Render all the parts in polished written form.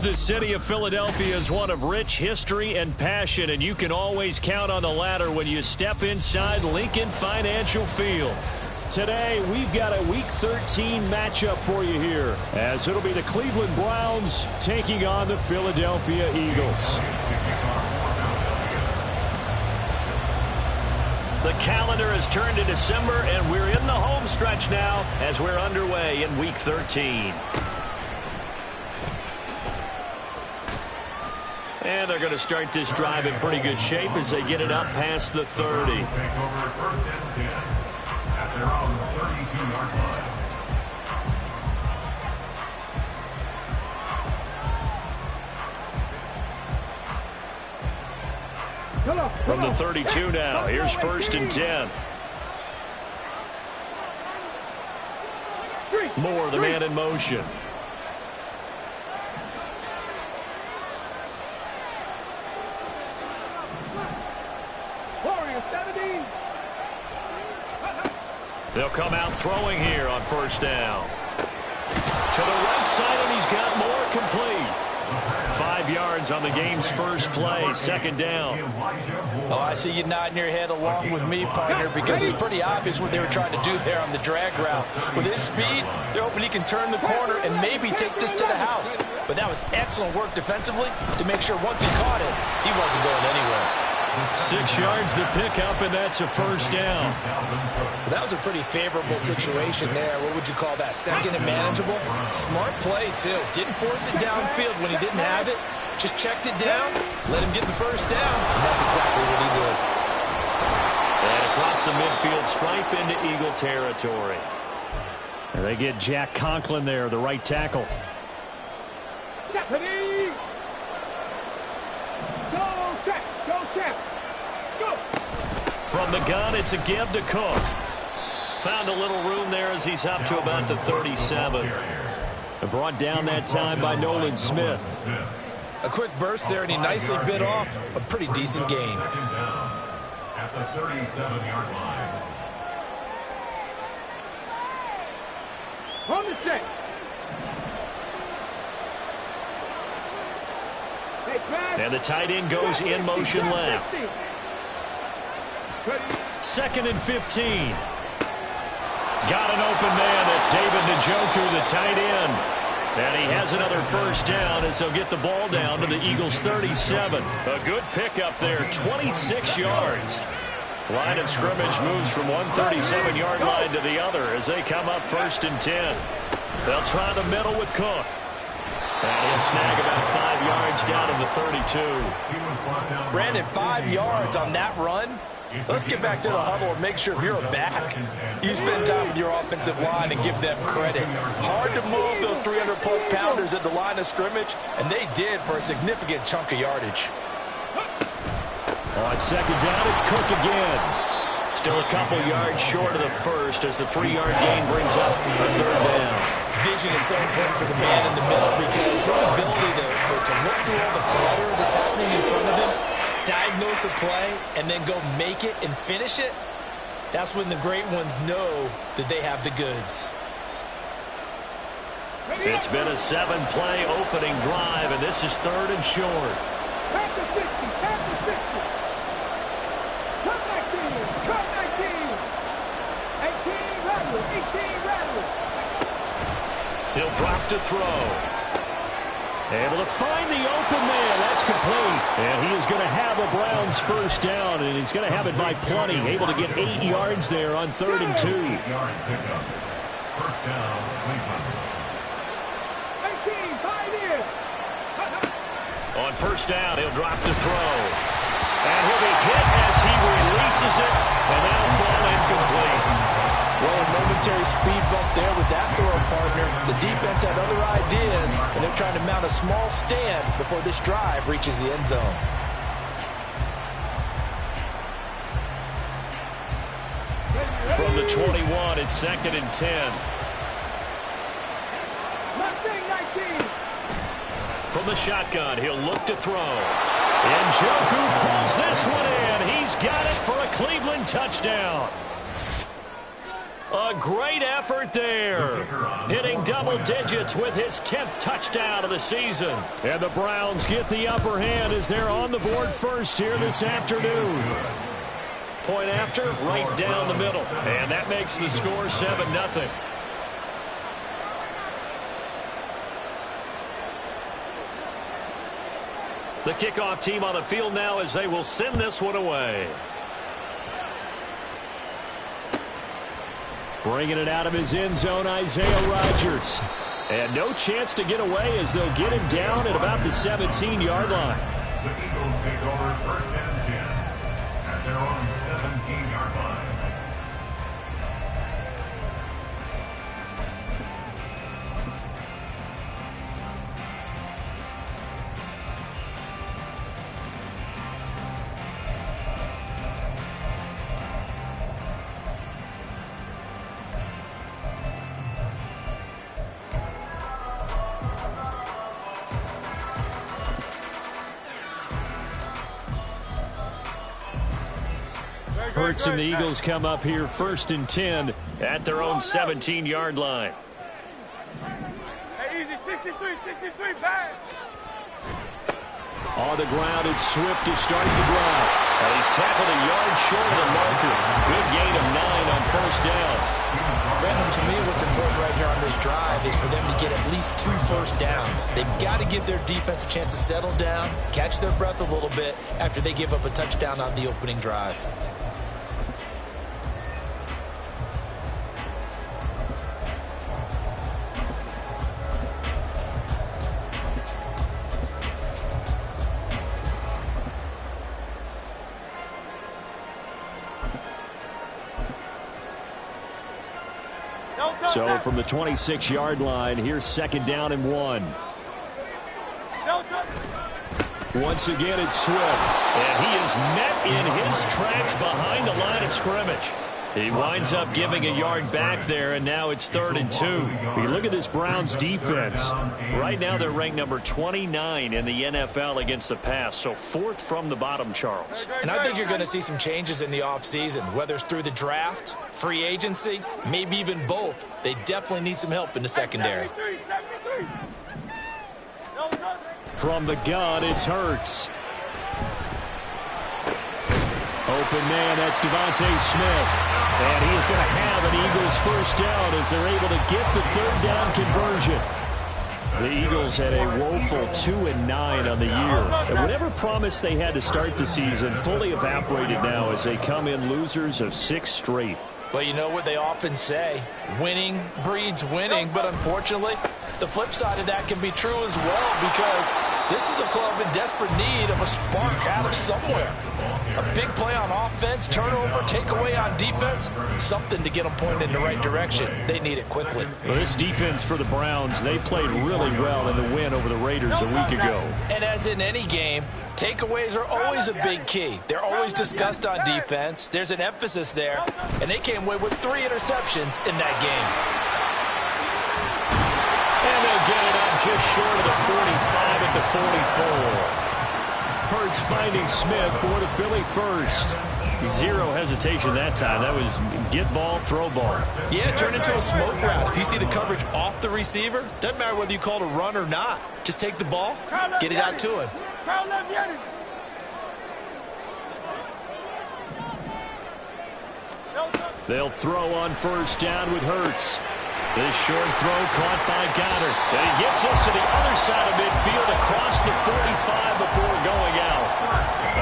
The city of Philadelphia is one of rich history and passion, and you can always count on the latter when you step inside Lincoln Financial Field. Today, we've got a Week 13 matchup for you here, as it'll be the Cleveland Browns taking on the Philadelphia Eagles. The calendar has turned to December, and we're in the home stretch now as we're underway in Week 13. And they're going to start this drive in pretty good shape as they get it up past the 30. From the 32 now, here's 1st and 10. Moore, the man in motion. They'll come out throwing here on 1st down. To the right side, and he's got Moore complete. 5 yards on the game's first play, 2nd down. Oh, I see you nodding your head along with me, partner, because it's pretty obvious what they were trying to do there on the drag route. With his speed, they're hoping he can turn the corner and maybe take this to the house. But that was excellent work defensively to make sure once he caught it, he wasn't going anywhere. 6 yards the pickup, and that's a 1st down. That was a pretty favorable situation there. What would you call that? 2nd and manageable? Smart play, too. Didn't force it downfield when he didn't have it. Just checked it down, let him get the 1st down, and that's exactly what he did. And across the midfield stripe into Eagle territory. And they get Jack Conklin there, the right tackle. Stephanie! Go, Jack! Go, Jack! Go! From the gun, it's a give to Cook. Found a little room there as he's up to about the 37. And brought down that time by Nolan Smith. A quick burst there, and he nicely bit off a pretty decent gain. At the 37-yard line. On the set. And the tight end goes in motion left. 2nd and 15. Got an open man. That's David Njoku, the tight end. And he has another 1st down as he'll get the ball down to the Eagles' 37. A good pickup there, 26 yards. Line of scrimmage moves from one 37-yard line to the other as they come up 1st and 10. They'll try the middle with Cook. And he'll snag about 5 yards down to the 32. Brandon, 5 yards on that run. So let's get back to the huddle and make sure if you're a back, you spend time with your offensive line and give them credit. Hard to move those 300-plus pounders at the line of scrimmage, and they did for a significant chunk of yardage. On 2nd down, it's Cook again. Still a couple yards short of the 1st as the 3-yard gain brings up a 3rd down. Vision is so important for the man in the middle because his ability to look through all the clutter that's happening in front of him, diagnose a play, and then go make it and finish it, that's when the great ones know that they have the goods. It's been a 7-play opening drive, and this is 3rd and short. Back to 60, back to 60. Cut 19, cut 19. 18, rattle, 18, rattle. He'll drop to throw. Able to find the open man. That's complete. And he is going to have a Browns 1st down, and he's going to have it by plenty. Able to get 8 yards there on 3rd and 2. 1st down, Cleveland. 18, 5 years. On 1st down, he'll drop to throw. And he'll be hit as he releases it, and that'll fall incomplete. Well, a momentary speed bump there with that throw, partner. The defense had other ideas, and they're trying to mount a small stand before this drive reaches the end zone. From the 21, it's 2nd and 10. From the shotgun, he'll look to throw. And Njoku pulls this one in. He's got it for a Cleveland touchdown. A great effort there. Hitting double digits with his 10th touchdown of the season. And the Browns get the upper hand as they're on the board first here this afternoon. Point after, right down the middle. And that makes the score 7-0. The kickoff team on the field now as they will send this one away. Bringing it out of his end zone, Isaiah Rodgers. And no chance to get away as they'll get him down at about the 17-yard line. The Eagles take over first and 10 at their own 17-yard line. Hurts and the Eagles come up here first and 10 at their own 17-yard line. Hey, easy, 63, back. On the ground, it's Swift to start the drive. And he's tackled a yard short of the marker. Good gain of 9 on first down. Brandon, to me, what's important right here on this drive is for them to get at least 2 first downs. They've got to give their defense a chance to settle down, catch their breath a little bit after they give up a touchdown on the opening drive. So from the 26-yard line, here's second down and 1. Once again, it's Swift. And he is met in his tracks behind the line of scrimmage. He winds up giving a yard back there, and now it's 3rd and 2. You look at this Browns defense. Right now, they're ranked number 29 in the NFL against the pass, so 4th from the bottom, Charles. And I think you're going to see some changes in the offseason, whether it's through the draft, free agency, maybe even both. They definitely need some help in the secondary. From the gun, it's Hurts. Open man, that's Devontae Smith. And he is going to have an Eagles first down as they're able to get the 3rd down conversion. The Eagles had a woeful 2-9 on the year. And whatever promise they had to start the season fully evaporated now as they come in losers of 6 straight. Well, you know what they often say, winning breeds winning, but unfortunately, the flip side of that can be true as well because this is a club in desperate need of a spark out of somewhere. A big play on offense, turnover, takeaway on defense, something to get them pointed in the right direction. They need it quickly. Well, this defense for the Browns, they played really well in the win over the Raiders a week ago. And as in any game, takeaways are always a big key. They're always discussed on defense. There's an emphasis there, and they came away with 3 interceptions in that game. And they'll get it up just short of the 45 at the 44. Hurts finding Smith for the Philly first. 0 hesitation that time. That was get ball, throw ball. Yeah, turn into a smoke route. If you see the coverage off the receiver, doesn't matter whether you call it a run or not. Just take the ball, get it out to him. They'll throw on first down with Hurts. This short throw caught by Goddard. And he gets us to the other side of midfield across the 45 before going out.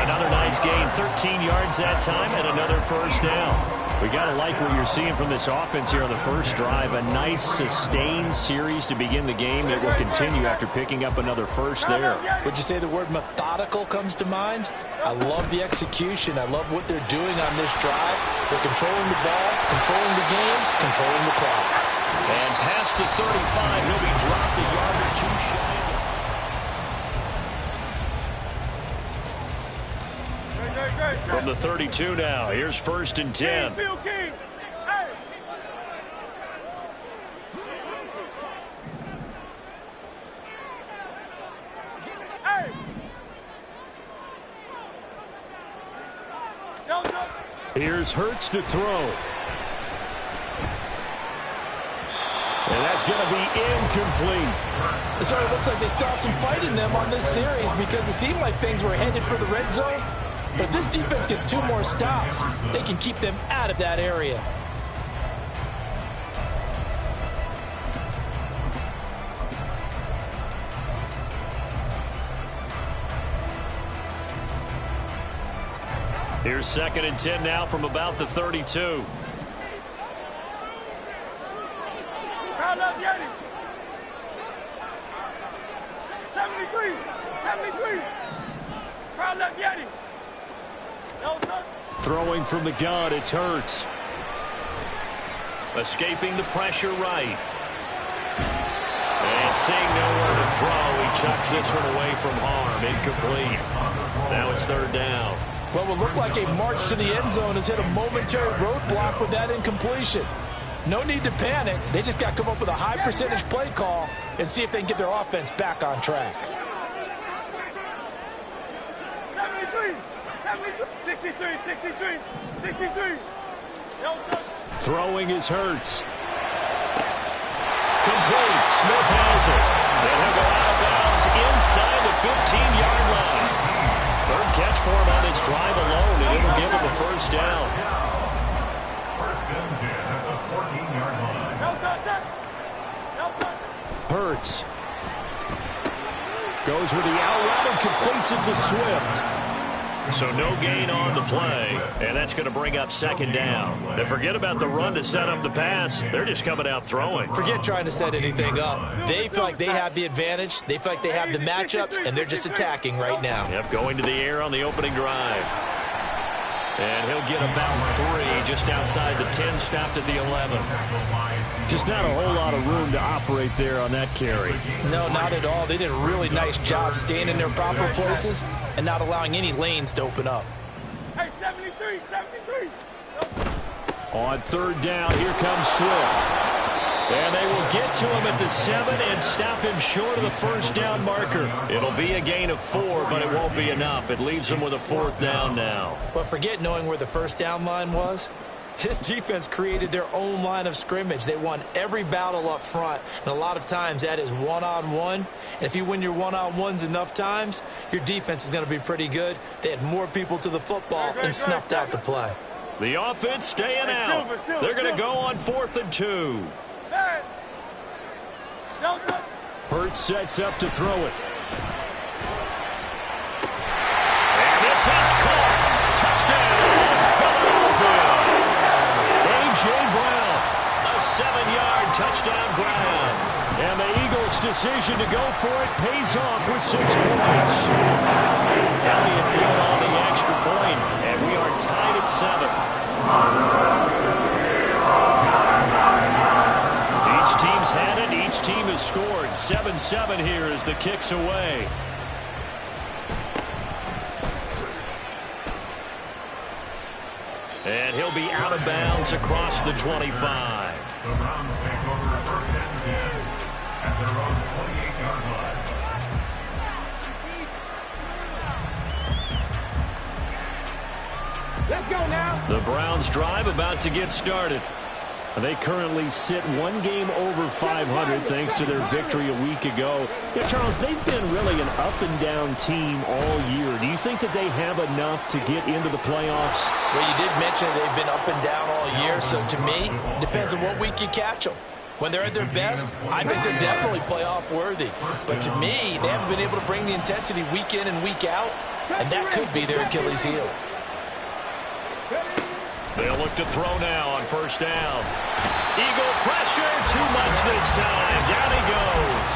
Another nice gain, 13 yards that time, and another first down. We got to like what you're seeing from this offense here on the first drive. A nice, sustained series to begin the game that will continue after picking up another first there. Would you say the word methodical comes to mind? I love the execution. I love what they're doing on this drive. They're controlling the ball, controlling the game, controlling the clock. And past the 35, he'll be dropped a yard or 2 shy. From the 32 now, here's first and 10. Here's Hurts to throw. And that's going to be incomplete. It sort of looks like they still have some fight in them on this series because it seemed like things were headed for the red zone. But if this defense gets 2 more stops, they can keep them out of that area. Here's 2nd and 10 now from about the 32. Crowd left Yanni. 73. 73. Crowd left Yanni. Throwing from the gun, it's Hurts. Escaping the pressure right. And seeing nowhere to throw, he chucks this one away from harm. Incomplete. Now it's 3rd down. What will look like a march to the end zone has hit a momentary roadblock with that incompletion. No need to panic. They just got to come up with a high percentage play call and see if they can get their offense back on track. 73. 63. 63. 63. Throwing is Hurts. Complete. Smith has it. And he'll go out of bounds inside the 15-yard line. 3rd catch for him on this drive alone, and it'll give him the 1st down. 1st and 10 at the 14-yard line. Hurts goes with the out route and completes it to Swift. So no gain on the play, and that's going to bring up 2nd down. And forget about the run to set up the pass. They're just coming out throwing. Forget trying to set anything up. They feel like they have the advantage. They feel like they have the matchups, and they're just attacking right now. Yep, going to the air on the opening drive. And he'll get about 3 just outside the 10, stopped at the 11. Just not a whole lot of room to operate there on that carry. No, not at all. They did a really nice job staying in their proper places and not allowing any lanes to open up. Hey, 73, 73. On 3rd down, here comes Swift. And they will get to him at the 7 and stop him short of the 1st down marker. It'll be a gain of 4, but it won't be enough. It leaves them with a 4th down now. But forget knowing where the 1st down line was. This defense created their own line of scrimmage. They won every battle up front, and a lot of times that is one-on-one. And if you win your one-on-ones enough times, your defense is going to be pretty good. They had more people to the football and snuffed out the play. The offense staying out. They're going to go on 4th and 2. Hurts sets up to throw it. And this is caught. Touchdown, Philadelphia. A.J. Brown, a 7-yard touchdown grab. And the Eagles' decision to go for it pays off with 6 points. Elliott did on the extra point, and we are tied at 7. Each team's had it. Each team has scored. 7-7 here as the kick's away. And he'll be out of bounds across the 25. The Browns take over 1st and 10 at their own 28-yard line. Let's go now. The Browns drive about to get started. They currently sit 1 game over 500 thanks to their victory a week ago. Yeah, Charles, they've been really an up-and-down team all year. Do you think that they have enough to get into the playoffs? Well, you did mention they've been up and down all year, so to me, it depends on what week you catch them. When they're at their best, I think they're definitely playoff worthy. But to me, they haven't been able to bring the intensity week in and week out, and that could be their Achilles heel. They'll look to throw now on 1st down. Eagle pressure, too much this time. Down he goes.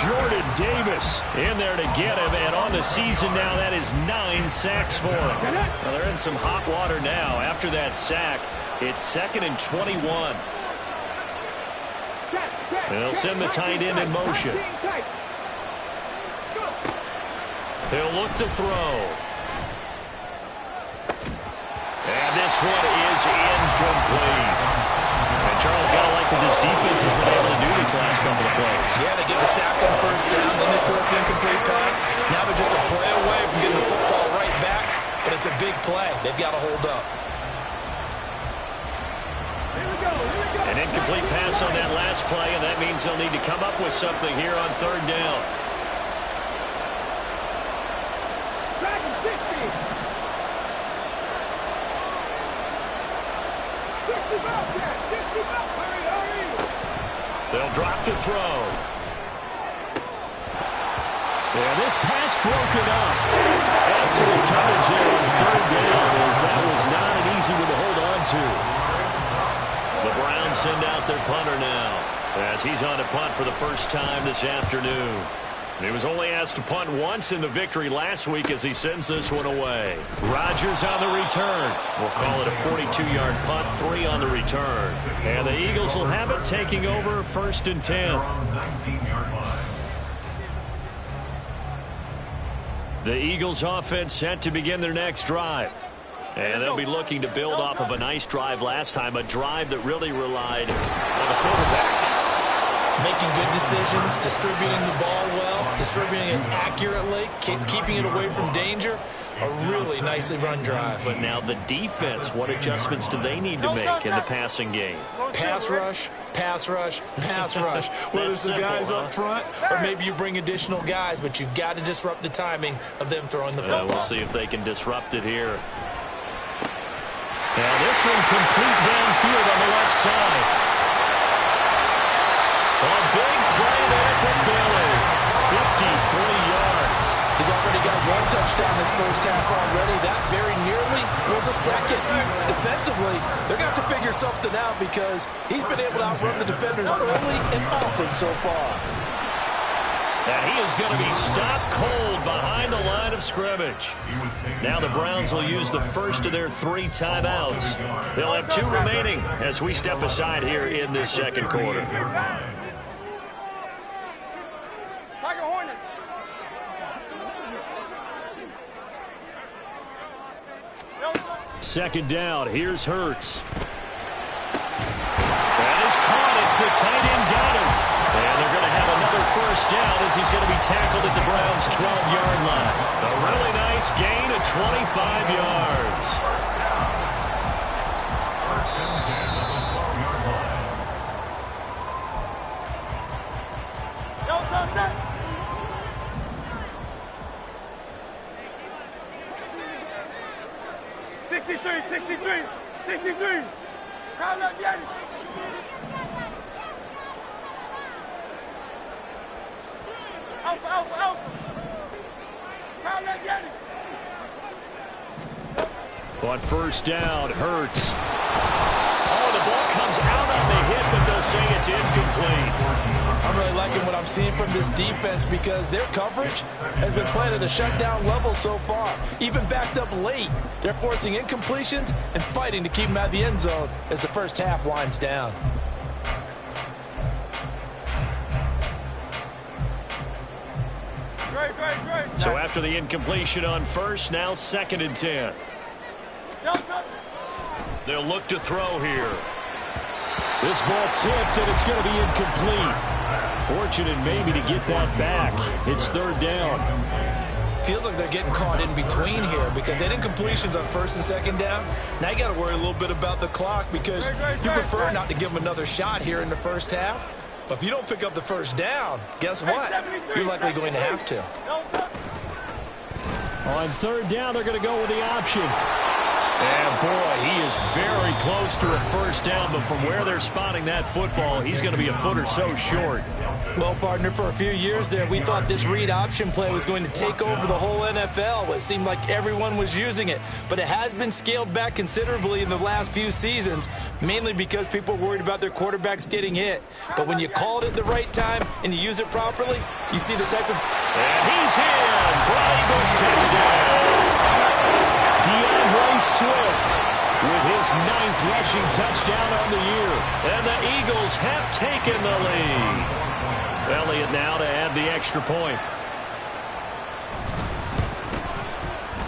Jordan Davis in there to get him, and on the season now, that is 9 sacks for him. Well, they're in some hot water now. After that sack, it's 2nd and 21. They'll send the tight end in motion. He'll look to throw. And this one is incomplete. And Charles, got to like what this defense has been able to do these last couple of plays. Yeah, they get the sack on 1st down, then they force the incomplete pass. Now they're just a play away from getting the football right back, but it's a big play. They've got to hold up. An incomplete pass on that last play, and that means they'll need to come up with something here on third down. They'll drop to throw. And this pass broken up. Excellent coverage there on third down, as that was not an easy one to hold on to. The Browns send out their punter now, as he's on to punt for the first time this afternoon. And he was only asked to punt once in the victory last week as he sends this one away. Rodgers on the return. We'll call it a 42-yard punt, 3 on the return. And the Eagles will have it, taking over 1st and 10. The Eagles offense set to begin their next drive. And they'll be looking to build off of a nice drive last time, a drive that really relied on the quarterback. Making good decisions, distributing the ball well, distributing it accurately, keeping it away from danger. A really nicely run drive. But now the defense, what adjustments do they need to make in the passing game? Pass rush, pass rush, pass rush. Whether it's the guys up front or maybe you bring additional guys, but you've got to disrupt the timing of them throwing the football. We'll see if they can disrupt it here. Now this one complete downfield on the left side. A big play there for Philly. 53 yards. He's already got 1 touchdown this first half already. That very nearly was a second. Defensively, they're going to have to figure something out because he's been able to outrun the defenders early and often so far. And he is going to be stopped cold behind the line of scrimmage. Now the Browns will use the first of their 3 timeouts. They'll have 2 remaining as we step aside here in this second quarter. Second down, here's Hurts. That is caught, it's the tight end got him. And they're going to have another first down as he's going to be tackled at the Browns' 12-yard line. A really nice gain of 25 yards. First and 10 on the 12-yard line. Crowd up, Yanni. Alpha. Crowd up, Yanni. On first down, Hurts. Oh, the ball comes out on the hit, but they'll say it's incomplete. I'm really liking what I'm seeing from this defense because their coverage has been playing at a shutdown level so far. Even backed up late, they're forcing incompletions and fighting to keep them out of the end zone as the first half winds down. Great. So after the incompletion on first, now 2nd and 10. They'll look to throw here. This ball tipped, and it's going to be incomplete. Fortunate maybe to get that back. It's 3rd down. Feels like they're getting caught in between here because they had incompletions on 1st and 2nd down. Now you got to worry a little bit about the clock because you prefer not to give them another shot here in the first half. But if you don't pick up the first down, guess what? You're likely going to have to. On 3rd down, they're going to go with the option. And, boy, he is very close to a first down, but from where they're spotting that football, he's going to be a foot or so short. Well, partner, for a few years there, we thought this read option play was going to take over the whole NFL. It seemed like everyone was using it, but it has been scaled back considerably in the last few seasons, mainly because people are worried about their quarterbacks getting hit. But when you call it at the right time and you use it properly, you see the type of... And he's in for an Eagles touchdown. DeAndre Swift with his 9th rushing touchdown on the year. And the Eagles have taken the lead. Elliott now to add the extra point.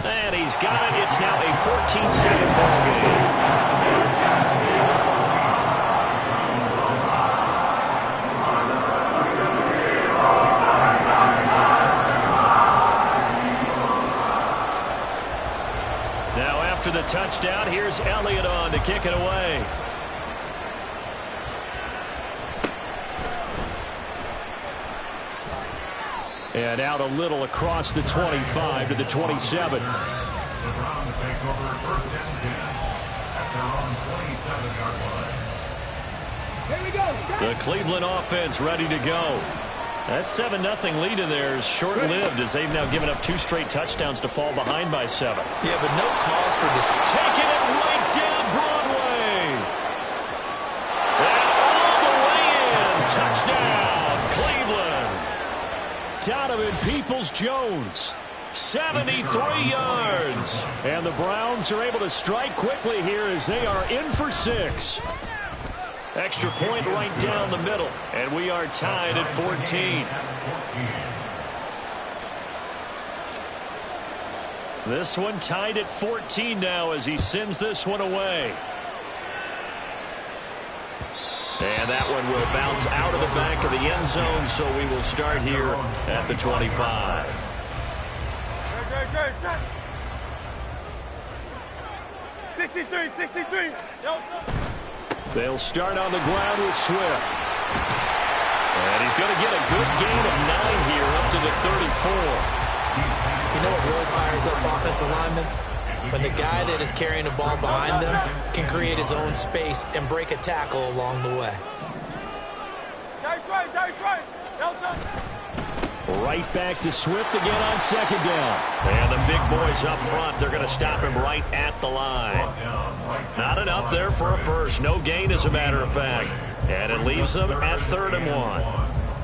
And he's got it. It's now a 14-second ball game. After the touchdown, here's Elliott on to kick it away. And out a little across the 25 to the 27. The Browns take over 1st and 10 at their own 27-yard line. Here we go. The Cleveland offense ready to go. That 7-0 lead in there is short-lived as they've now given up 2 straight touchdowns to fall behind by 7. Yeah, but no cause for this. Taking it right down Broadway. And all the way in. Touchdown, Cleveland. Donovan Peoples-Jones, 73 yards. And the Browns are able to strike quickly here as they are in for 6. Extra point right down the middle. And we are tied at 14. This one tied at 14 now as he sends this one away. And that one will bounce out of the back of the end zone, so we will start here at the 25. Great. 63. They'll start on the ground with Swift. And he's going to get a good gain of 9 here up to the 34. You know what really fires up offensive linemen? When the guy that is carrying the ball behind them can create his own space and break a tackle along the way. Right back to Swift again on 2nd down. And the big boys up front, they're going to stop him right at the line. Not enough there for a first. No gain, as a matter of fact. And it leaves them at 3rd and 1.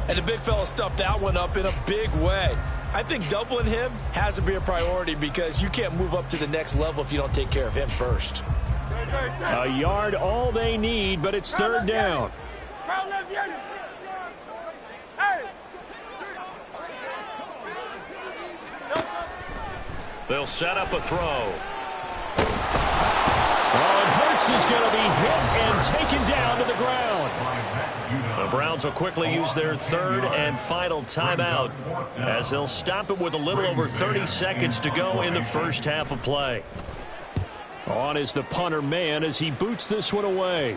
And the big fella stuffed that one up in a big way. I think doubling him has to be a priority because you can't move up to the next level if you don't take care of him first. A yard all they need, but it's 3rd down. They'll set up a throw. Oh, and Hurts is going to be hit and taken down to the ground. The Browns will quickly use their 3rd and final timeout as they'll stop it with a little over 30 seconds to go in the first half of play. On is the punter man as he boots this one away.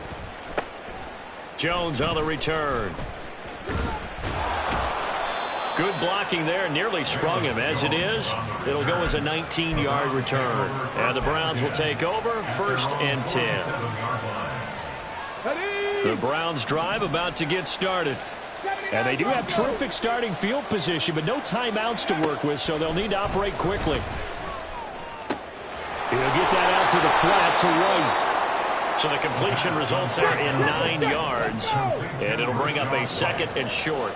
Jones on the return. Good blocking there, nearly sprung him. As it is, it'll go as a 19-yard return. And the Browns will take over 1st and 10. The Browns drive about to get started. And they do have terrific starting field position, but no timeouts to work with, so they'll need to operate quickly. He'll get that out to the flat to White. So the completion results there in 9 yards. And it'll bring up a 2nd and short.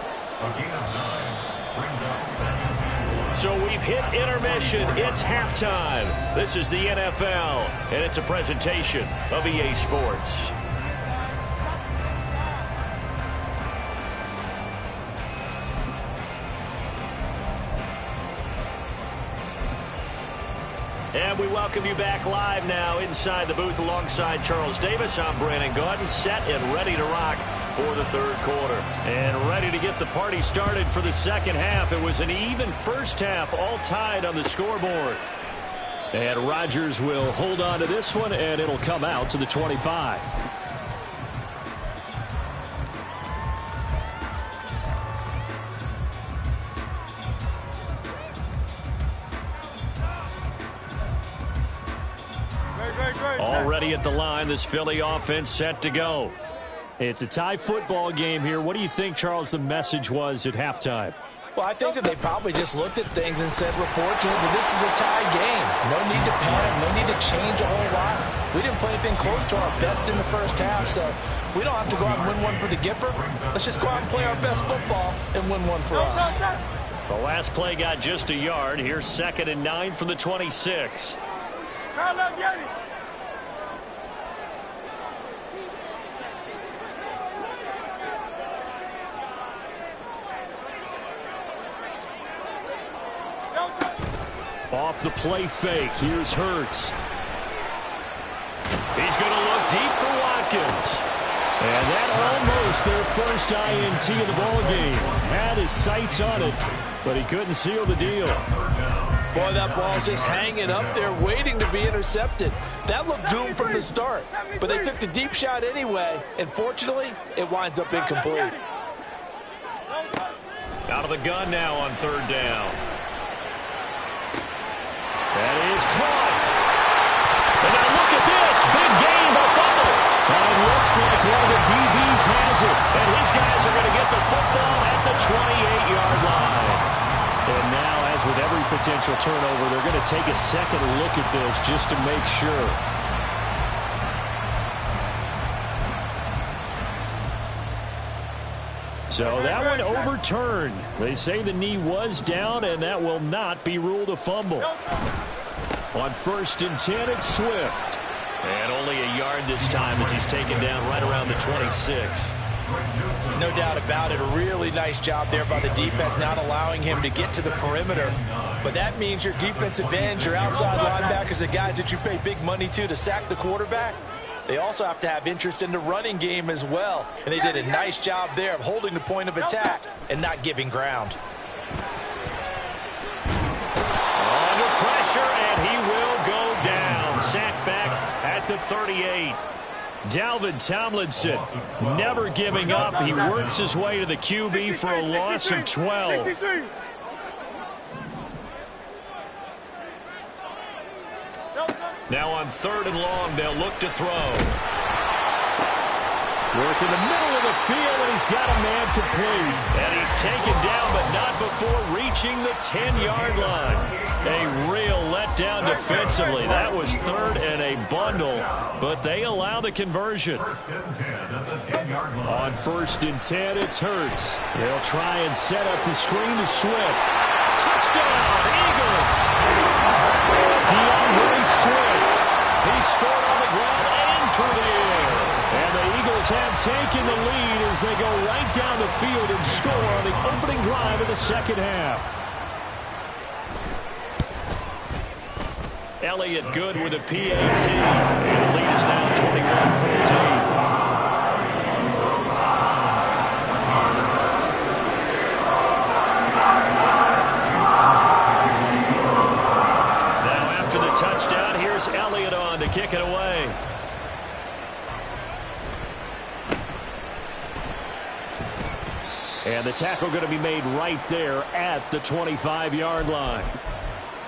So we've hit intermission. It's halftime. This is the NFL, and it's a presentation of EA Sports. And we welcome you back live now inside the booth alongside Charles Davis. I'm Brandon Gaudin, set and ready to rock for the 3rd quarter. And ready to get the party started for the 2nd half. It was an even first half, all tied on the scoreboard. And Rodgers will hold on to this one, and it'll come out to the 25. Already at the line, this Philly offense set to go. It's a tie football game here. What do you think, Charles, the message was at halftime? Well, I think that they probably just looked at things and said, we're fortunate that this is a tie game. No need to panic, no need to change a whole lot. We didn't play anything close to our best in the first half, so we don't have to go out and win one for the Gipper. Let's just go out and play our best football and win one for us. The last play got just a yard. Here's 2nd and 9 from the 26. Off the play fake. Here's Hurts. He's going to look deep for Watkins. And that almost their first INT of the ballgame. Had his sights on it, but he couldn't seal the deal. Boy, that ball's just hanging up there waiting to be intercepted. That looked doomed from the start. But they took the deep shot anyway, and fortunately, it winds up incomplete. Out of the gun now on third down. That is caught. And now look at this. Big game, a fumble. And it looks like one of the DBs has it. And his guys are going to get the football at the 28-yard line. And now, as with every potential turnover, they're going to take a second look at this just to make sure. So that one overturned. They say the knee was down, and that will not be ruled a fumble. On 1st and 10, it's Swift. And only a yard this time as he's taken down right around the 26. No doubt about it. A really nice job there by the defense, not allowing him to get to the perimeter. But that means your defensive ends, your outside linebackers, the guys that you pay big money to sack the quarterback, they also have to have interest in the running game as well. And they did a nice job there of holding the point of attack and not giving ground. Under pressure, and he will go down. Sacked back at the 38. Dalvin Tomlinson never giving up. He works his way to the QB for a loss of 12. Now on 3rd and long, they'll look to throw. Work in the middle of the field, and he's got a man complete. And he's taken down, but not before reaching the 10-yard line. A real letdown defensively. That was 3rd and a bundle, but they allow the conversion. On 1st and 10, it's Hurts. They'll try and set up the screen to Swift. Touchdown, Eagles! DeAndre Swift. He scored on the ground and through the air. And the Eagles have taken the lead as they go right down the field and score on the opening drive of the second half. Elliott good with a PAT. And the lead is now 21-14. Touchdown. Here's Elliott on to kick it away. And the tackle going to be made right there at the 25-yard line.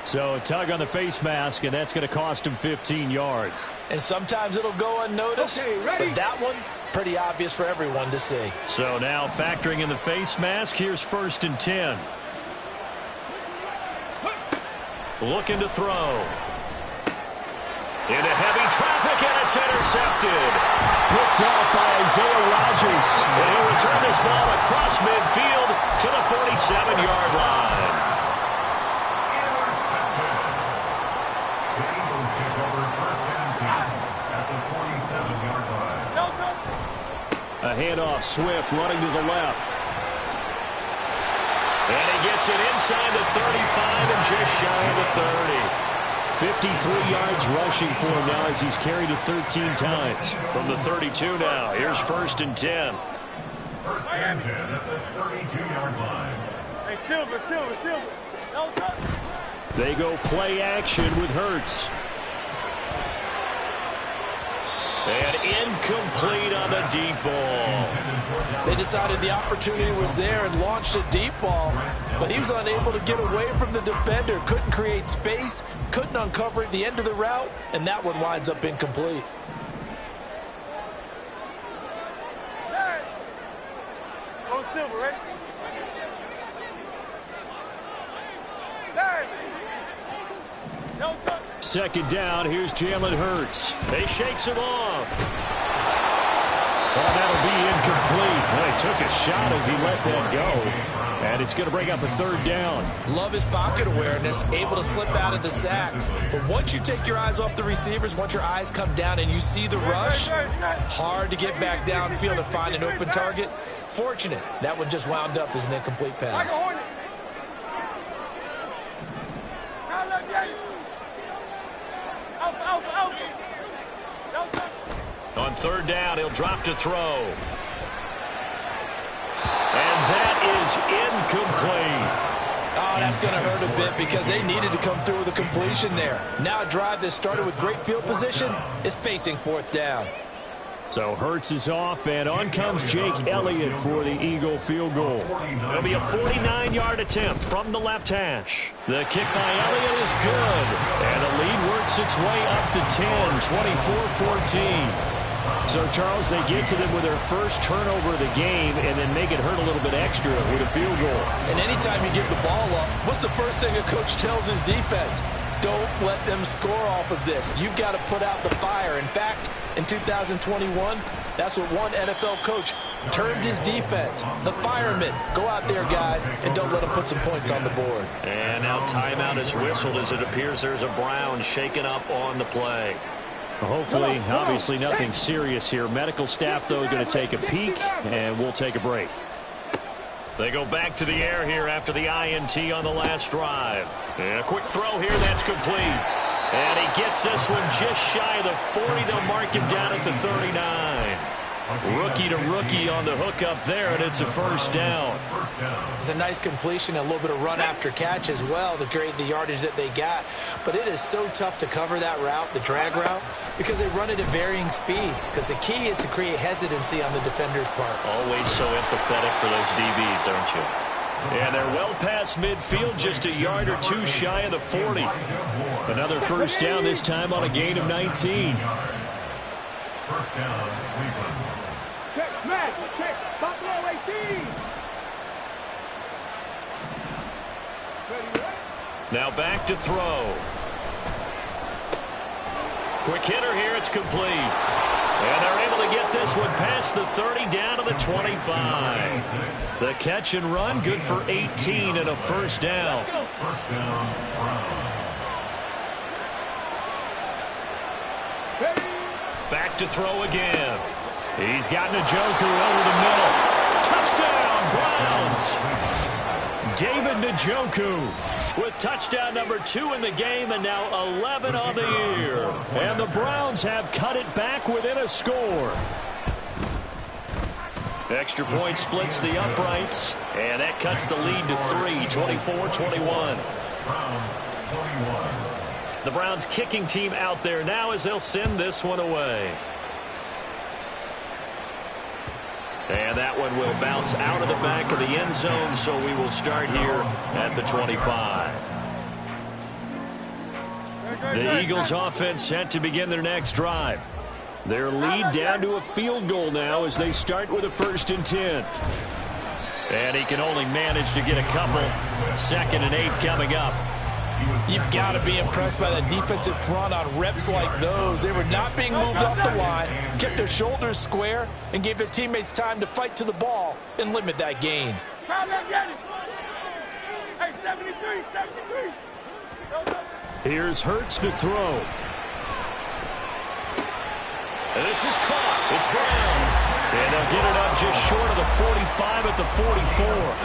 So a tug on the face mask, and that's going to cost him 15 yards. And sometimes it'll go unnoticed, but that one, pretty obvious for everyone to see. So now factoring in the face mask, here's 1st and 10. Looking to throw. Into heavy traffic, and it's intercepted. Picked off by Isaiah Rodgers. And he'll return this ball across midfield to the 47-yard line. The Eagles take over 1st and 10 at the 47-yard line. A handoff, Swift running to the left. And he gets it inside the 35 and just shy of the 30. 53 yards rushing for him now as he's carried it 13 times. From the 32 now, here's 1st and 10. 1st and 10 at the 32-yard line. Hey, Silver. They go play action with Hurts. And incomplete on the deep ball. They decided the opportunity was there and launched a deep ball, but he was unable to get away from the defender, couldn't create space, couldn't uncover at the end of the route, and that one winds up incomplete. Go Silver, right? Second down, here's Jalen Hurts. They shakes him off. Well, that'll be incomplete. Well, he took a shot as he let that go. And it's going to bring up a 3rd down. Love his pocket awareness, able to slip out of the sack. But once you take your eyes off the receivers, once your eyes come down and you see the rush, hard to get back downfield and find an open target. Fortunate, that one just wound up as an incomplete pass. On 3rd down, he'll drop to throw. And that is incomplete. Oh, that's going to hurt a bit because they needed to come through with a completion there. Now a drive that started with great field position is facing 4th down. So Hurts is off, and on comes Jake Elliott for the Eagle field goal. It'll be a 49-yard attempt from the left hash. The kick by Elliott is good, and the lead works its way up to 10, 24-14. So, Charles, they get to them with their first turnover of the game and then make it hurt a little bit extra with a field goal. And anytime you give the ball up, what's the first thing a coach tells his defense? Don't let them score off of this. You've got to put out the fire. In fact, in 2021, that's what one NFL coach termed his defense. The firemen. Go out there, guys, and don't let them put some points on the board. And now timeout is whistled as it appears there's a Brown shaken up on the play. Hopefully, obviously nothing serious here. Medical staff, though, going to take a peek, and we'll take a break. They go back to the air here after the INT on the last drive. And a quick throw here, that's complete. And he gets this one just shy of the 40. They'll mark him down at the 39. Rookie to rookie on the hook up there, and it's a first down. It's a nice completion, a little bit of run after catch as well to create the yardage that they got. But it is so tough to cover that route, the drag route, because they run it at varying speeds. Because the key is to create hesitancy on the defender's part. Always so empathetic for those DBs, aren't you? And they're well past midfield, just a yard or two shy of the 40. Another first down, this time on a gain of 19. First down, Cleveland. Check, Matt. Check. Buffalo 18. Now back to throw. Quick hitter here. It's complete. And they're able to get this one past the 30 down to the 25. The catch and run good for 18 and a first down. First down, Brown. Back to throw again. He's got Njoku over the middle. Touchdown, Browns. David Njoku with touchdown number 2 in the game and now 11 on the year. And the Browns have cut it back within a score. Extra point splits the uprights, and that cuts the lead to 3, 24-21. Browns, 21. The Browns kicking team out there now as they'll send this one away. And that one will bounce out of the back of the end zone, so we will start here at the 25. The Eagles offense set to begin their next drive. Their lead down to a field goal now as they start with a 1st and 10. And he can only manage to get a couple. 2nd and 8 coming up. You've got to be impressed by the defensive front on reps like those. They were not being moved off the line, kept their shoulders square, and gave their teammates time to fight to the ball and limit that gain. Hey, 73. Here's Hurts to throw. This is caught. It's Brown. And they'll get it up just short of the 45 at the 44.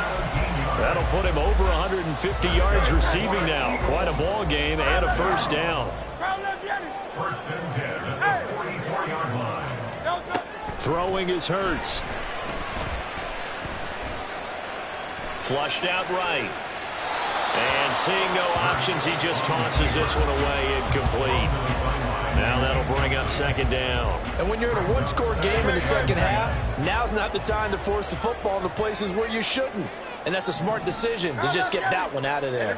That'll put him over 150 yards receiving now. Quite a ball game and a first down. 1st and 10 at the 44-yard line. Throwing is Hurts. Flushed out right. And seeing no options, he just tosses this one away incomplete. Now that'll bring up 2nd down. And when you're in a one-score game in the second half, now's not the time to force the football in the places where you shouldn't. And that's a smart decision to just get that one out of there.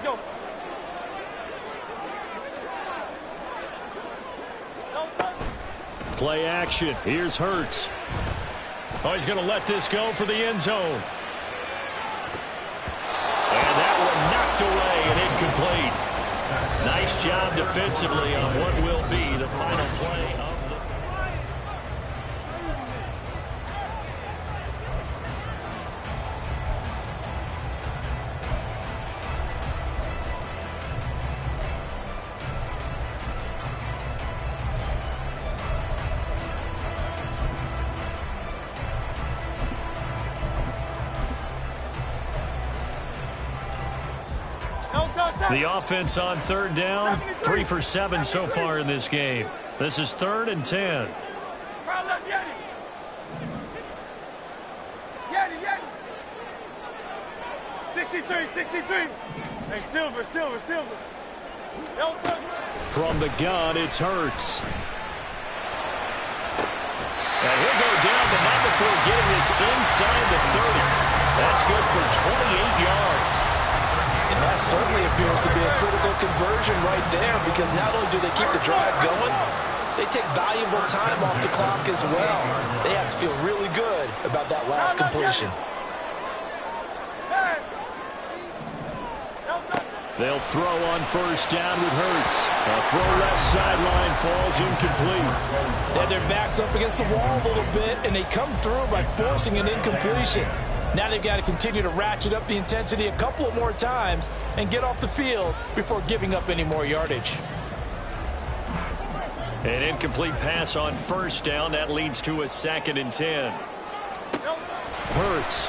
Play action. Here's Hurts. Oh, he's going to let this go for the end zone. And that one knocked away and incomplete. Nice job defensively on what will be the final play of the... The offense on 3rd down, 3 for 7 so far in this game. This is 3rd and 10. 63. Hey, Silver. From the gun, it's Hurts. And he'll go down, but not before getting this inside the 30. That's good for 28 yards. And that certainly appears to be a critical conversion right there, because not only do they keep the drive going, they take valuable time off the clock as well. They have to feel really good about that last completion. They'll throw on first down with Hurts. A throw left sideline falls incomplete. They have their backs up against the wall a little bit, and they come through by forcing an incompletion. Now they've got to continue to ratchet up the intensity a couple of more times and get off the field before giving up any more yardage. An incomplete pass on first down. That leads to a 2nd and 10. Hurts.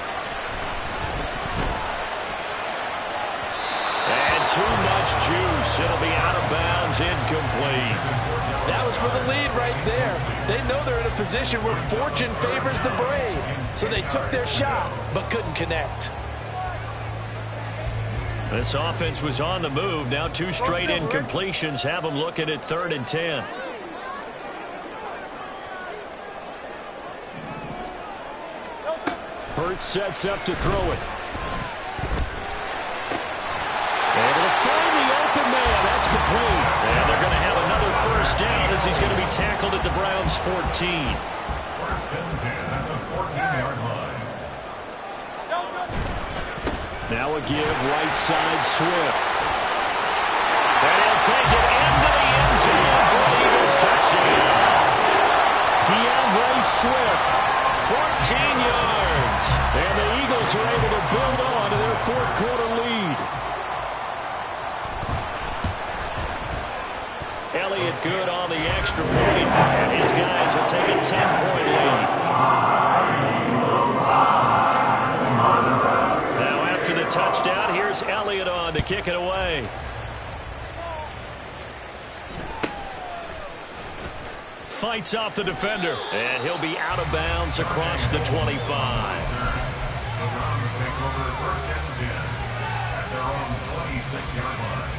And too much juice. It'll be out of bounds, incomplete. That was for the lead right there. They know they're in a position where fortune favors the brave. So they took their shot, but couldn't connect. This offense was on the move. Now 2 straight incompletions have them looking at 3rd and 10. Hurts sets up to throw it. Able to find the open man. That's complete. And they're going to have another first down as he's going to be tackled at the Browns' 14. 1st and 10 at the 14-yard line. Now a give, right side, Swift. And he'll take it into the end zone for the Eagles touchdown. DeAndre Swift, 14 yards. And the Eagles are able to build on to their 4th quarter lead. Elliott good on the extra point, and his guys will take a 10-point lead. Now after the touchdown, here's Elliott on to kick it away. Fights off the defender, and he'll be out of bounds across the 25. The Browns take over 1st and 10 at their own 26-yard line.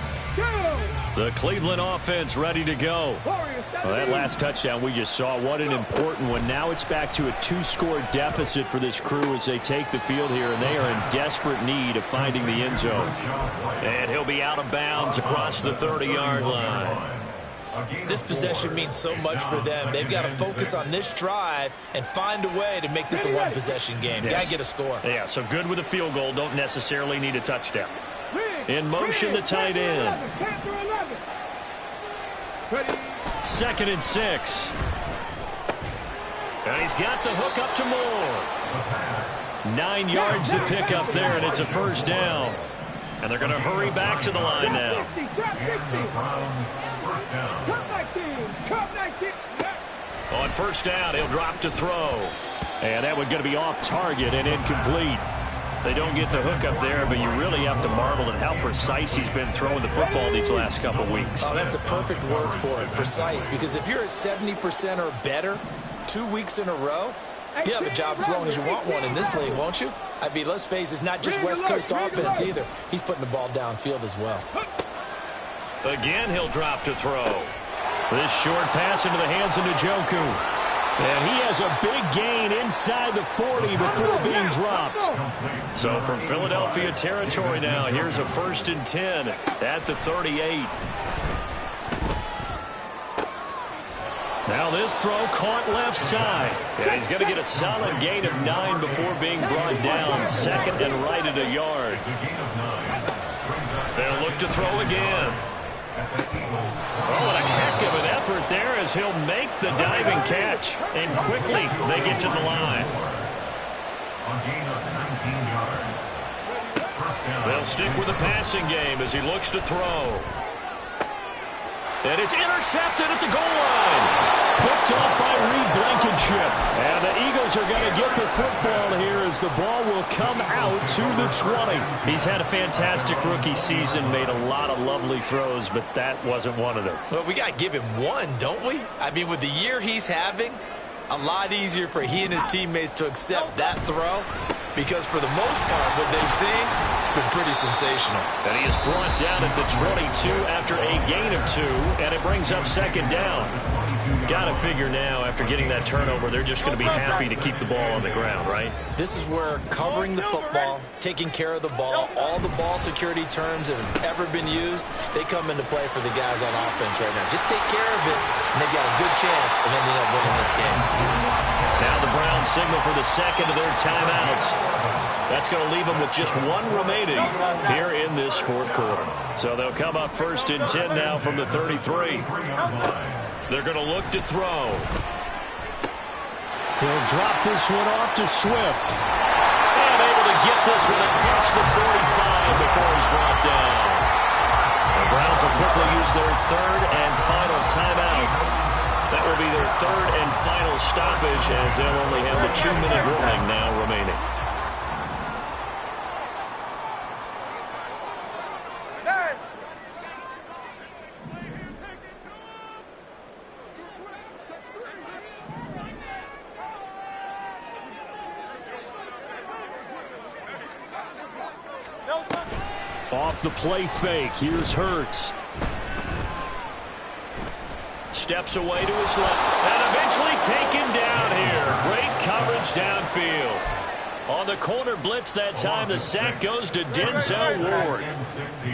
The Cleveland offense ready to go. Well, that last touchdown we just saw, what an important one. Now it's back to a 2-score deficit for this crew as they take the field here, and they are in desperate need of finding the end zone. And he'll be out of bounds across the 30-yard line. This possession means so much for them. They've got to focus on this drive and find a way to make this a one-possession game. Got to get a score. Yeah, so good with a field goal. Don't necessarily need a touchdown. In motion, the tight end. 2nd and 6. And he's got the hook up to Moore. 9 yards to pick up there, and it's a first down. And they're going to hurry back to the line now. On first down, he'll drop to throw. And that one's going to be off target and incomplete. They don't get the hook up there, but you really have to marvel at how precise he's been throwing the football these last couple weeks. Oh, that's a perfect word for it, precise, because if you're at 70% or better 2 weeks in a row, you have a job as long as you want one in this league, won't you? I mean, let's face it, it's not just West Coast offense either. He's putting the ball downfield as well. Again, he'll drop to throw. This short pass into the hands of Njoku. And he has a big gain inside the 40 before being dropped. So from Philadelphia territory now, here's a 1st and 10 at the 38. Now this throw caught left side. And he's going to get a solid gain of 9 before being brought down. 2nd and right at a yard. They'll look to throw again. Oh, what a heck of an effort there as he'll make the diving catch. And quickly they get to the line. They'll stick with the passing game as he looks to throw. And it's intercepted at the goal line. Picked off by Reed Blankenship. And the Eagles are going to get the football here as the ball will come out to the 20. He's had a fantastic rookie season, made a lot of lovely throws, but that wasn't one of them. Well, we got to give him one, don't we? I mean, with the year he's having, a lot easier for he and his teammates to accept that throw, because for the most part, what they've seen, it's been pretty sensational. And he is brought down at the 22 after a gain of 2, and it brings up 2nd down. Got to figure now, after getting that turnover, they're just going to be happy to keep the ball on the ground, right? This is where covering the football, taking care of the ball, all the ball security terms that have ever been used, they come into play for the guys on offense right now. Just take care of it, and they've got a good chance of ending up winning this game. Now the Browns signal for the second of their timeouts. That's going to leave them with just one remaining here in this fourth quarter. So they'll come up first and 10 now from the 33. They're going to look to throw. He'll drop this one off to Swift. And able to get this one across the 45 before he's brought down. The Browns will quickly use their third and final timeout. That will be their third and final stoppage, as they'll only have the 2-minute warning now remaining. Off the play fake. Here's Hurts. Steps away to his left. And eventually taken down here. Great coverage downfield. On the corner blitz that time, the sack goes to Denzel Ward.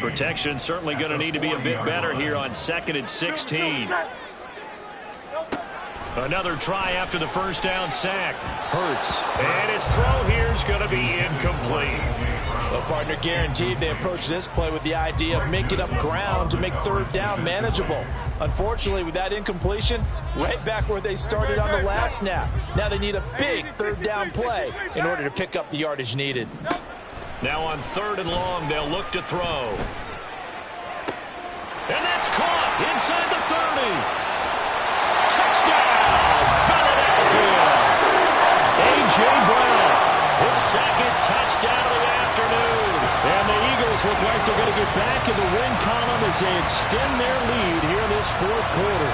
Protection certainly going to need to be a bit better here on 2nd and 16. Another try after the first down sack. Hurts. And his throw here is going to be incomplete. Well, partner, guaranteed they approach this play with the idea of making up ground to make third down manageable. Unfortunately, with that incompletion, right back where they started on the last snap. Now they need a big third down play in order to pick up the yardage needed. Now on 3rd and long, they'll look to throw. And that's caught inside the 30. Touchdown, Philadelphia. A.J. Brown, his second touchdown of the afternoon. And the Eagles look like they're going to get back in the win column as they extend their lead here in this fourth quarter.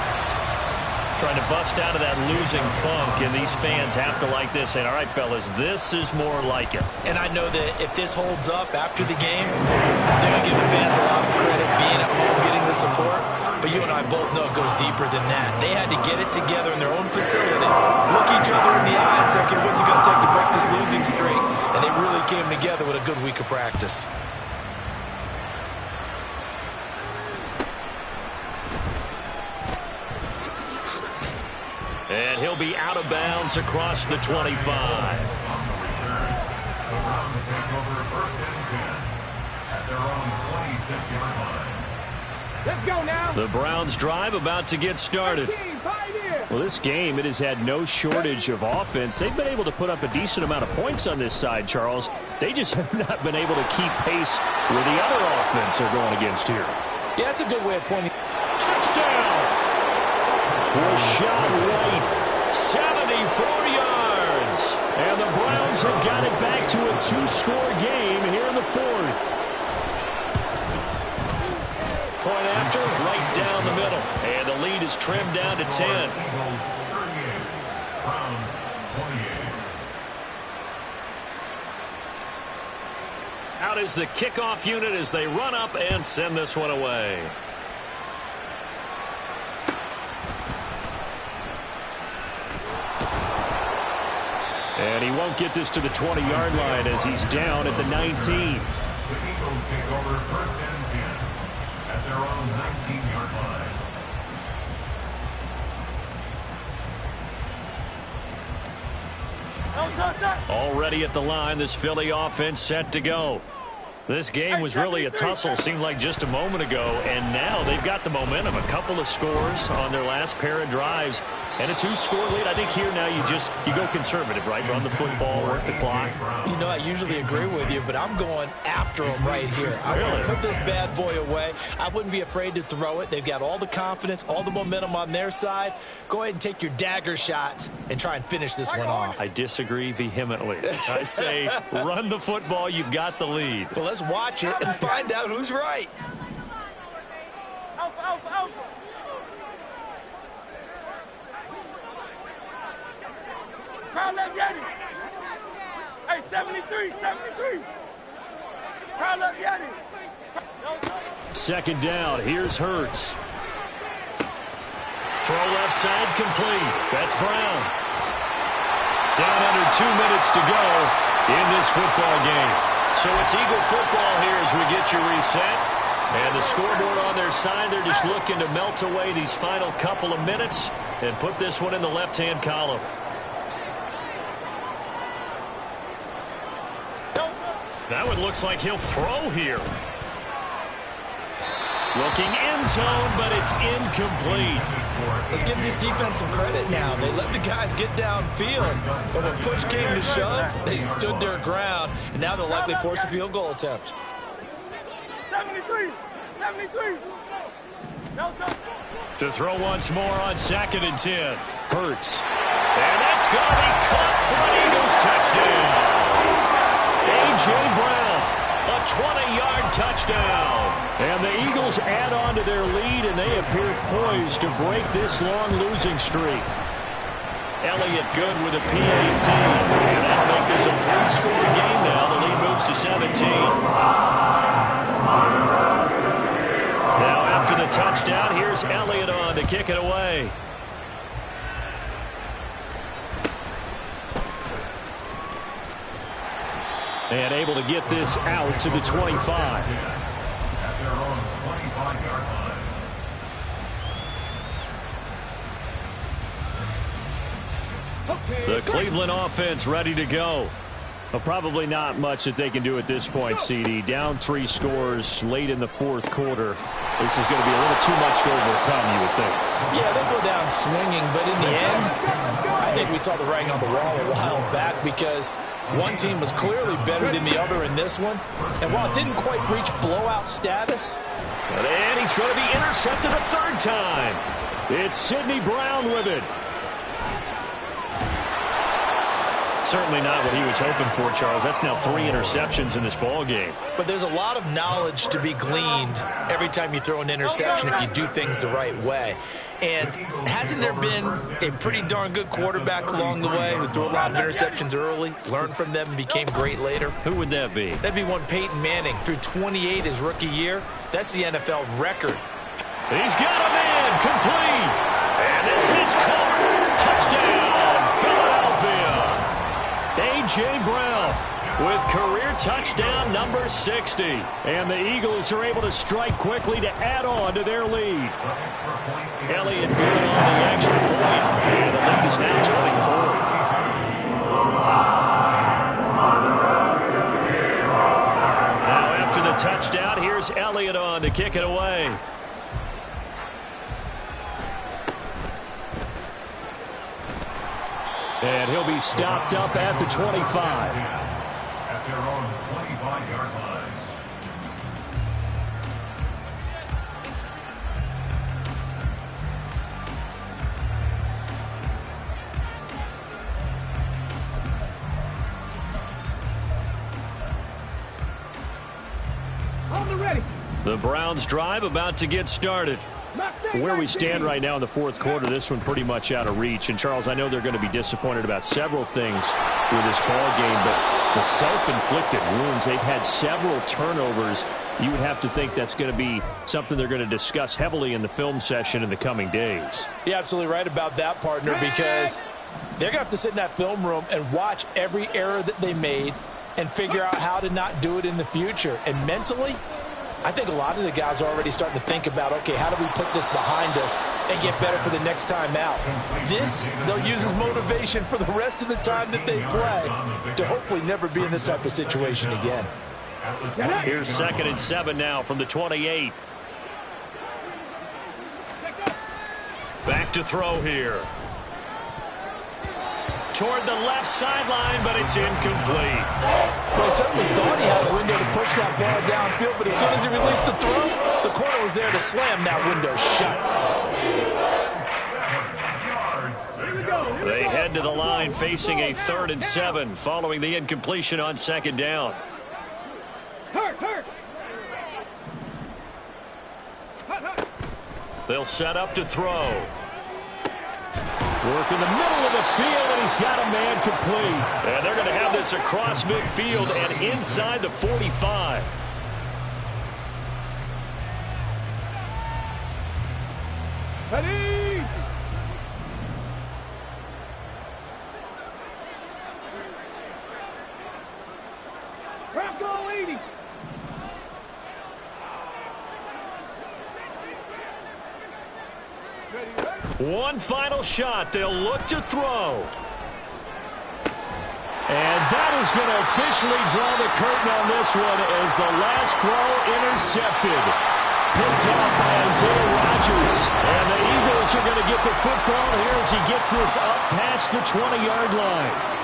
Trying to bust out of that losing funk, and these fans have to like this. And all right, fellas, this is more like it. And I know that if this holds up after the game, they're going to give the fans a lot of credit being at home, getting the support. But you and I both know it goes deeper than that. They had to get it together in their own facility, look each other in the eye and say, okay, what's it going to take to break this losing streak? And they really came together with a good week of practice. And he'll be out of bounds across the 25. On the return, the Browns take over 1st and 10 at their own 26-yard line. Let's go now. The Browns drive about to get started. Well, this game, it has had no shortage of offense. They've been able to put up a decent amount of points on this side, Charles. They just have not been able to keep pace with the other offense they're going against here. Yeah, that's a good way of pointing. Touchdown! Was shot right. 74 yards. And the Browns have got it back to a 2-score game here in the fourth. Point after, right down the middle. And the lead is trimmed down to 10. Eagles 38, Browns 28. Out is the kickoff unit as they run up and send this one away. And he won't get this to the 20-yard line as he's down at the 19. The Eagles take over 1st and 10 at their own 19-yard line. Already at the line, this Philly offense set to go. This game was really a tussle, seemed like just a moment ago, and now they've got the momentum. A couple of scores on their last pair of drives, and a 2-score lead. I think here now you go conservative, right? Run the football, work the clock. You know, I usually agree with you, but I'm going after them right here. I want to put this bad boy away. I wouldn't be afraid to throw it. They've got all the confidence, all the momentum on their side. Go ahead and take your dagger shots and try and finish this one off. I disagree vehemently. I say run the football. You've got the lead. Well, let's watch it and find out who's right. Alpha, alpha, alpha. Crowd left Yeti. Hey, 73, 73. Crowd left Yeti. 2nd down. Here's Hurts. Throw left side complete. That's Brown. Down under 2 minutes to go in this football game. So it's Eagle football here as we get you reset. And the scoreboard on their side, they're just looking to melt away these final couple of minutes and put this one in the left-hand column. That one looks like he'll throw here. Looking end zone, but it's incomplete. Let's give this defense some credit now. They let the guys get downfield, but when push came to shove, they stood their ground, and now they'll likely force a field goal attempt. 73. To throw once more on 2nd and 10. Hurts. And that's going to be caught for an Eagles touchdown. A.J. Brown, a 20-yard touchdown. And the Eagles add on to their lead, and they appear poised to break this long losing streak. Elliott good with a PAT. And that'll make this a 3-score game now. The lead moves to 17. Now after the touchdown, here's Elliott on to kick it away. And able to get this out to the 25. At their own 25-yard line. The Cleveland offense ready to go. Well, probably not much that they can do at this point, CD. Down 3 scores late in the 4th quarter. This is going to be a little too much to overcome, you would think. Yeah, they'll go down swinging, but in the end, I think we saw the writing on the wall a while back because one team was clearly better than the other in this one. And while it didn't quite reach blowout status, and he's going to be intercepted a 3rd time. It's Sidney Brown with it. Certainly not what he was hoping for, Charles. That's now 3 interceptions in this ball game. but there's a lot of knowledge to be gleaned every time you throw an interception if you do things the right way. And hasn't there been a pretty darn good quarterback along the way who threw a lot of interceptions early, learned from them, and became great later? Who would that be? That'd be one Peyton Manning. Threw 28 his rookie year. That's the NFL record. He's got a man complete. And this is caught. Touchdown, Philadelphia. A.J. Brown with career touchdown number 60. And the Eagles are able to strike quickly to add on to their lead. Elliott good on the extra point. And the lead is now 24. Now after the touchdown, here's Elliott on to kick it away. And he'll be stopped up at the 25. At their own 25-yard line. On the ready. The Browns drive about to get started. Where we stand right now in the fourth quarter, this one pretty much out of reach. And, Charles, I know they're going to be disappointed about several things with this ball game, but the self-inflicted wounds, they've had several turnovers. You would have to think that's going to be something they're going to discuss heavily in the film session in the coming days. You're absolutely right about that, partner, because they're going to have to sit in that film room and watch every error that they made and figure out how to not do it in the future. And mentally, I think a lot of the guys are already starting to think about, okay, how do we put this behind us and get better for the next time out? This, they'll use as motivation for the rest of the time that they play to hopefully never be in this type of situation again. Here's 2nd and 7 now from the 28. Back to throw here. Toward the left sideline, but it's incomplete. Well, he certainly thought he had a window to push that ball downfield, but as soon as he released the throw, the corner was there to slam that window shut. They head to the line facing a 3rd and 7 following the incompletion on 2nd down. Hurt. They'll set up to throw. Work in the middle of the field, and he's got a man complete. And they're going to have this across midfield and inside the 45. Ready. go, Edie. One final shot. They'll look to throw. And that is going to officially draw the curtain on this one as the last throw intercepted. Picked off by Isaiah Rodgers. And the Eagles are going to get the football here as he gets this up past the 20-yard line.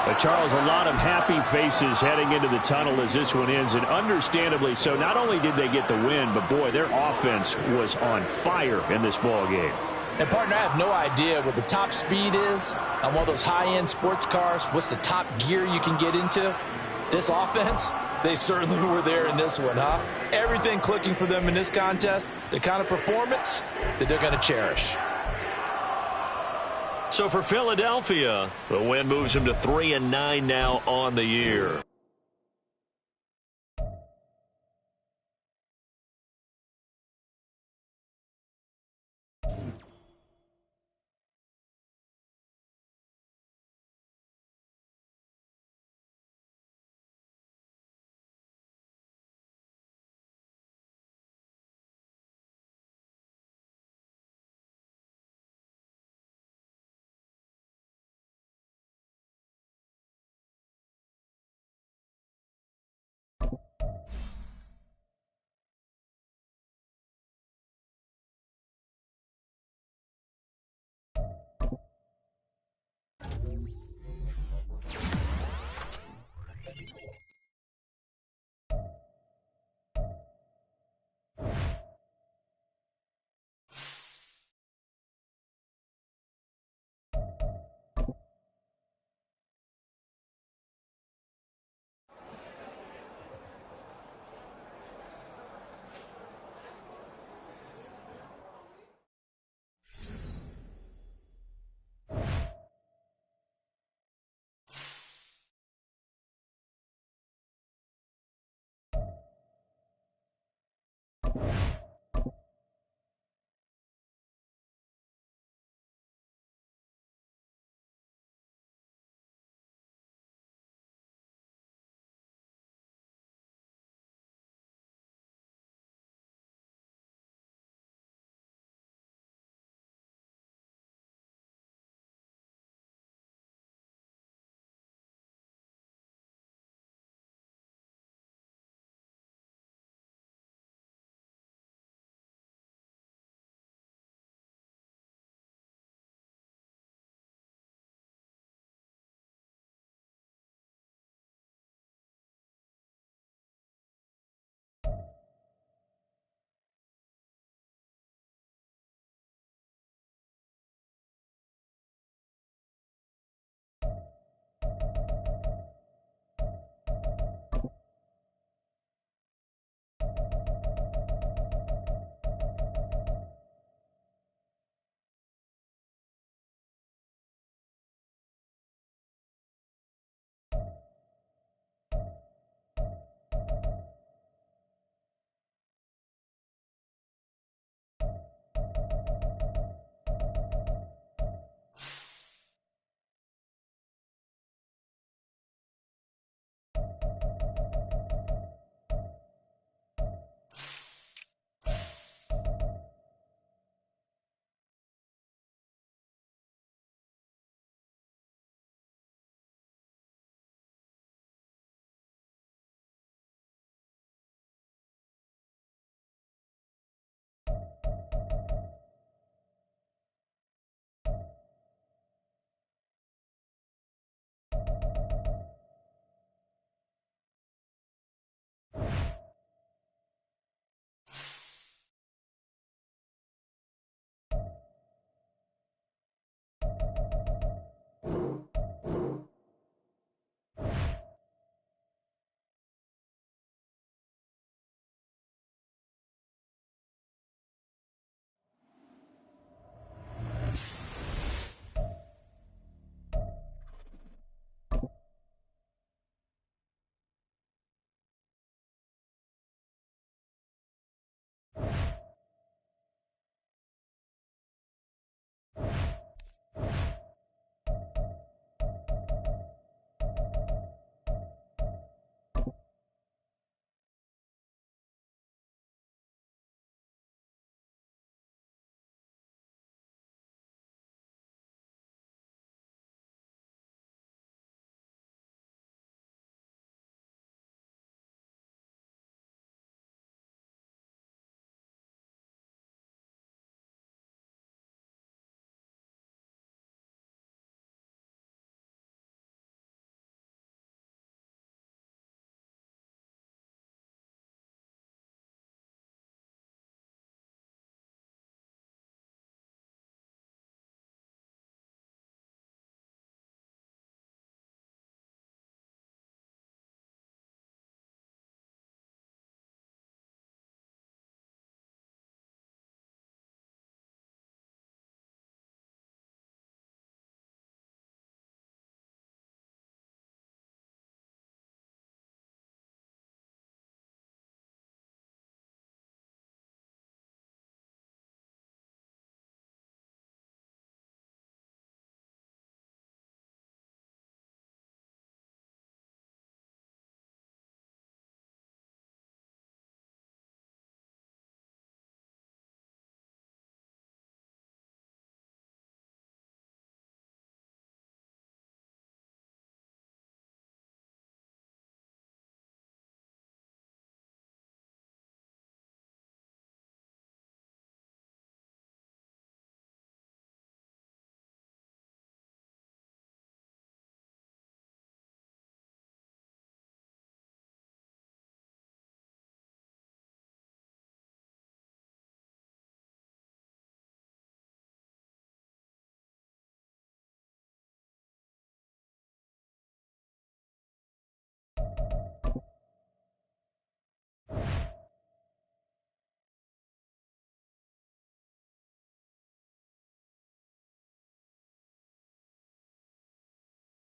But Charles, a lot of happy faces heading into the tunnel as this one ends, and understandably so. Not only did they get the win, but boy, their offense was on fire in this ball game. And, partner, I have no idea what the top speed is on one of those high-end sports cars. What's the top gear you can get into? This offense, they certainly were there in this one, huh? Everything clicking for them in this contest, the kind of performance that they're going to cherish. So for Philadelphia, the win moves them to 3-9 now on the year.